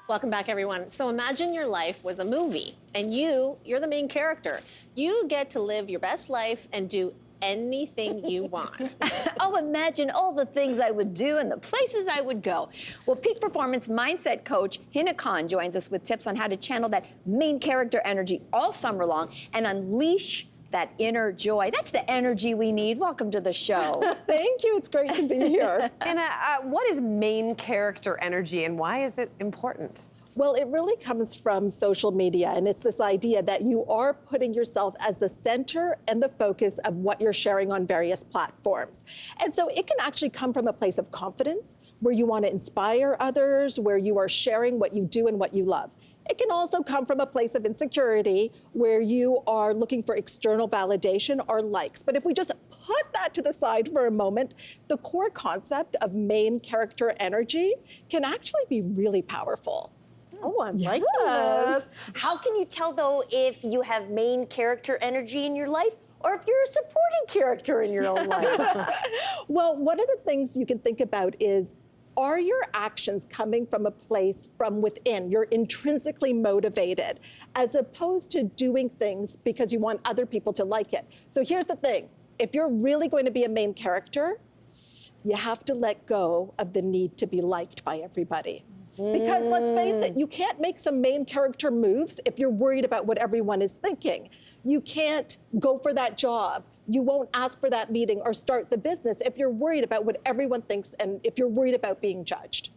Welcome back, everyone. So imagine your life was a movie and you're the main character. You get to live your best life and do anything you want. Oh, imagine all the things I would do and the places I would go. Well, peak performance mindset coach Hina Khan joins us with tips on how to channel that main character energy all summer long and unleash that inner joy. That's the energy we need. Welcome to the show. Thank you. It's great to be here. And what is main character energy and why is it important? Well, it really comes from social media, and it's this idea that you are putting yourself as the center and the focus of what you're sharing on various platforms. And so it can actually come from a place of confidence, where you want to inspire others, where you are sharing what you do and what you love. It can also come from a place of insecurity, where you are looking for external validation or likes. But if we just put that to the side for a moment, the core concept of main character energy can actually be really powerful. Oh, I'm liking this. How can you tell, though, if you have main character energy in your life or if you're a supporting character in your own life? Well, one of the things you can think about is, are your actions coming from a place from within? You're intrinsically motivated, as opposed to doing things because you want other people to like it. So here's the thing. If you're really going to be a main character, you have to let go of the need to be liked by everybody. Because let's face it, you can't make some main character moves if you're worried about what everyone is thinking. You can't go for that job. You won't ask for that meeting or start the business if you're worried about what everyone thinks and if you're worried about being judged.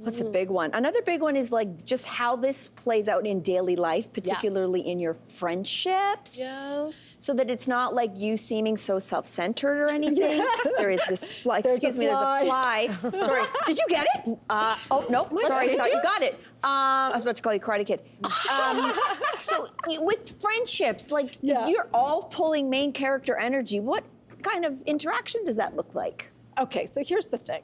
That's a big one. Another big one is like just how this plays out in daily life, particularly in your friendships. Yes. So that it's not like you seeming so self-centered or anything. Yeah. There is this fly. There's Excuse a me, there's a fly. fly. Sorry. Did you get it? Oh, no. Sorry, I thought you got it. I was about to call you Karate Kid. So with friendships, like you're all pulling main character energy. What kind of interaction does that look like? Okay, so here's the thing.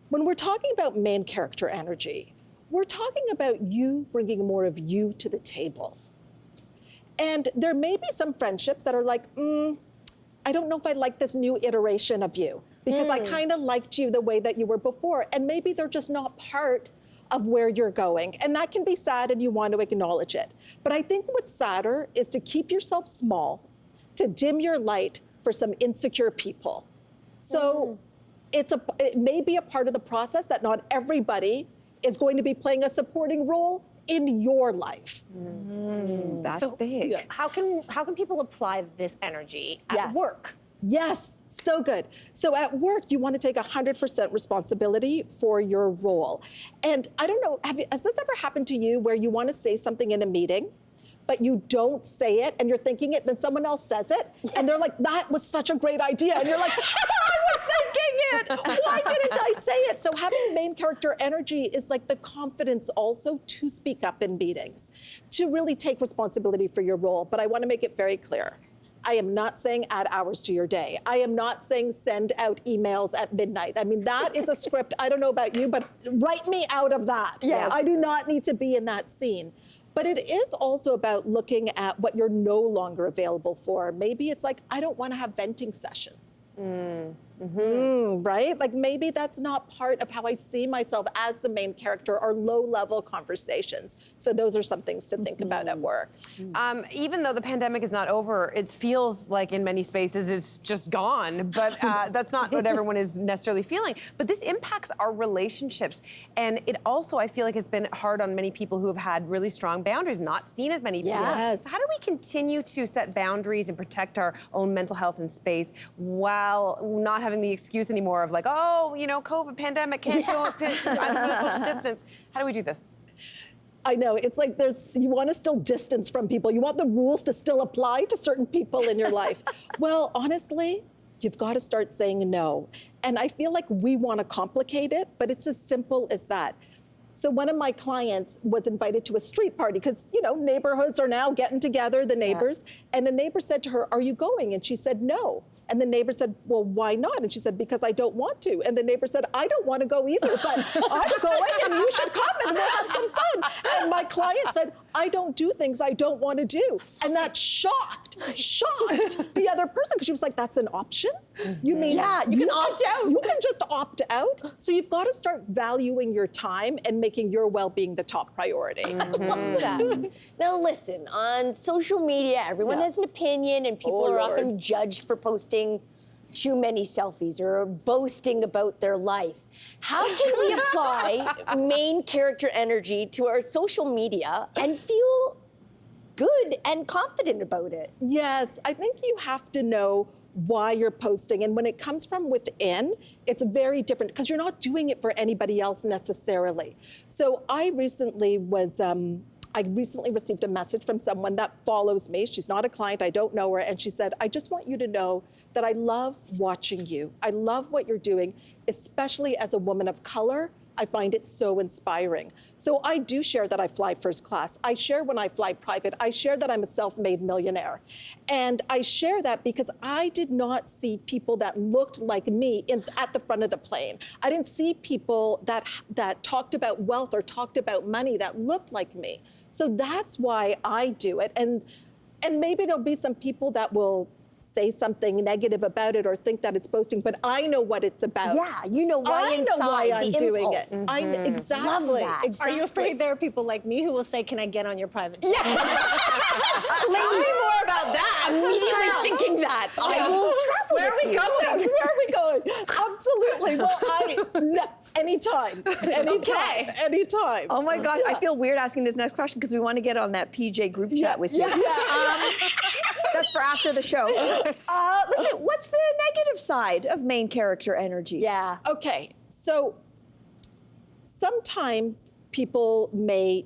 When we're talking about main character energy, we're talking about you bringing more of you to the table. And there may be some friendships that are like, I don't know if I like this new iteration of you, because I kind of liked you the way that you were before. And maybe they're just not part of where you're going. And that can be sad and you want to acknowledge it. But I think what's sadder is to keep yourself small, to dim your light for some insecure people. So it may be a part of the process that not everybody is going to be playing a supporting role in your life. That's big. Yeah. How can people apply this energy at work? Yes, so good. So at work, you want to take 100% responsibility for your role. And I don't know, has this ever happened to you where you want to say something in a meeting, but you don't say it and you're thinking it, then someone else says it, and they're like, that was such a great idea. And you're like, I was thinking it. Why didn't I say it? So having main character energy is like the confidence also to speak up in meetings, to really take responsibility for your role. But I want to make it very clear. I am not saying add hours to your day. I am not saying send out emails at midnight. I mean, that is a script. I don't know about you, but write me out of that. Yes. I do not need to be in that scene. But it is also about looking at what you're no longer available for. Maybe it's like, I don't want to have venting sessions. Right? Like maybe that's not part of how I see myself as the main character or low-level conversations. So those are some things to think about at work. Even though the pandemic is not over, it feels like in many spaces it's just gone, but that's not what everyone is necessarily feeling. But this impacts our relationships. And it also, I feel like, has been hard on many people who have had really strong boundaries, not seen as many people. Yes. So how do we continue to set boundaries and protect our own mental health and space while not having the excuse anymore of like, oh, you know, COVID, pandemic, can't go to social distance. How do we do this? I know, it's like you want to still distance from people. You want the rules to still apply to certain people in your life. Well, honestly, you've got to start saying no. And I feel like we want to complicate it, but it's as simple as that. So one of my clients was invited to a street party because, you know, neighborhoods are now getting together, the neighbors. Yeah. And the neighbor said to her, are you going? And she said, no. And the neighbor said, well, why not? And she said, because I don't want to. And the neighbor said, I don't want to go either, but I'm going and you should come and we'll have some fun. And my my client said, I don't do things I don't want to do. And that shocked the other person, because she was like, that's an option? You mean you can opt out. You can just opt out? So you've got to start valuing your time and making your well-being the top priority. Love that. Now listen, on social media, everyone has an opinion, and people are often judged for posting too many selfies or boasting about their life. How can we apply main character energy to our social media and feel good and confident about it? Yes, I think you have to know why you're posting. And when it comes from within, it's very different because you're not doing it for anybody else necessarily. So I recently received a message from someone that follows me. She's not a client, I don't know her. And she said, I just want you to know that I love watching you. I love what you're doing, especially as a woman of color. I find it so inspiring. So I do share that I fly first class. I share when I fly private. I share that I'm a self-made millionaire. And I share that because I did not see people that looked like me at the front of the plane. I didn't see people that talked about wealth or talked about money that looked like me. So that's why I do it. And maybe there'll be some people that will say something negative about it or think that it's boasting, but I know what it's about. Yeah, you know why I know why I'm the doing impulse. it. Exactly. Love that. Are you afraid there are people like me who will say, can I get on your private jet? Tell me more about that. Immediately thinking that. I will travel Where are with we you. going? Where are we going? Absolutely. Well, anytime. Anytime. Oh my gosh, I feel weird asking this next question because we want to get on that PJ group chat with you. That's for after the show. Listen, what's the negative side of main character energy? Yeah. Okay, so sometimes people may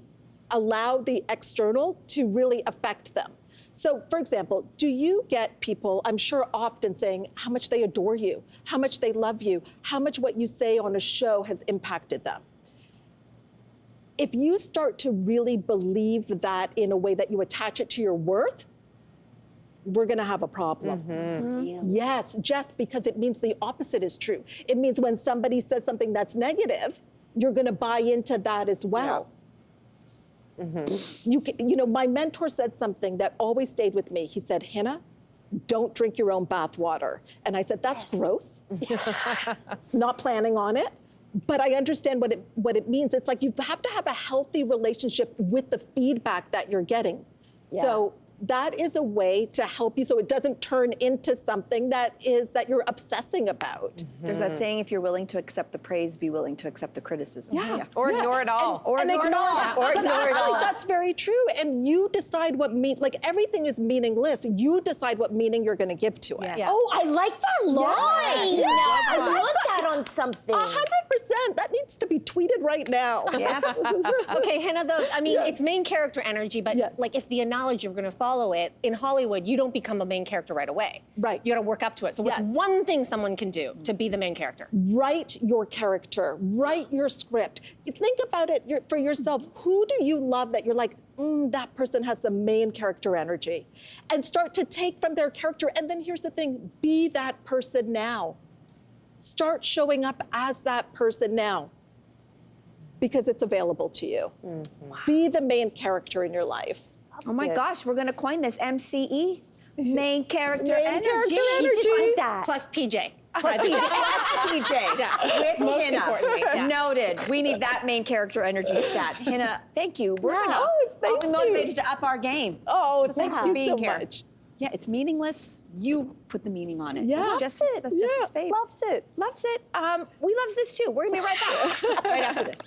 allow the external to really affect them. So, for example, do you get people, I'm sure often saying how much they adore you, how much they love you, how much what you say on a show has impacted them? If you start to really believe that in a way that you attach it to your worth, we're going to have a problem. Yes, just because it means the opposite is true. It means when somebody says something that's negative, you're going to buy into that as well. You know, my mentor said something that always stayed with me. He said, Hina, don't drink your own bath water. And I said, that's gross. Not planning on it. But I understand what it means. It's like you have to have a healthy relationship with the feedback that you're getting. So that is a way to help you so it doesn't turn into something that you're obsessing about. There's that saying, if you're willing to accept the praise, be willing to accept the criticism. Or ignore it all. Or ignore it all. But actually, that's very true. And you decide what like everything is meaningless. You decide what meaning you're going to give to it. Oh, I like that line. Yes. I want that on something. 100%. That needs to be tweeted right now. Yes. Okay, Hannah, though, I mean, it's main character energy, but like if the analogy, we're going to follow it, in Hollywood, you don't become a main character right away. Right. You got to work up to it. So what's one thing someone can do to be the main character? Write your character, write your script. Think about it for yourself. Who do you love that you're like, that person has some main character energy? And start to take from their character. And then here's the thing, be that person now. Start showing up as that person now because it's available to you. Be the main character in your life. Oh my gosh, we're going to coin this MCE. Main character energy. She just like that. Plus PJ. Plus PJ. With Most Hina. importantly, Noted. We need that main character energy stat. Hina, thank you. We're going to be motivated to up our game. Oh, Thanks for you being so here. much. Yeah, it's meaningless. You put the meaning on it. Yeah. That's just his fate. Loves it. Loves it. We loves this too. We're going to be right back. Right after this.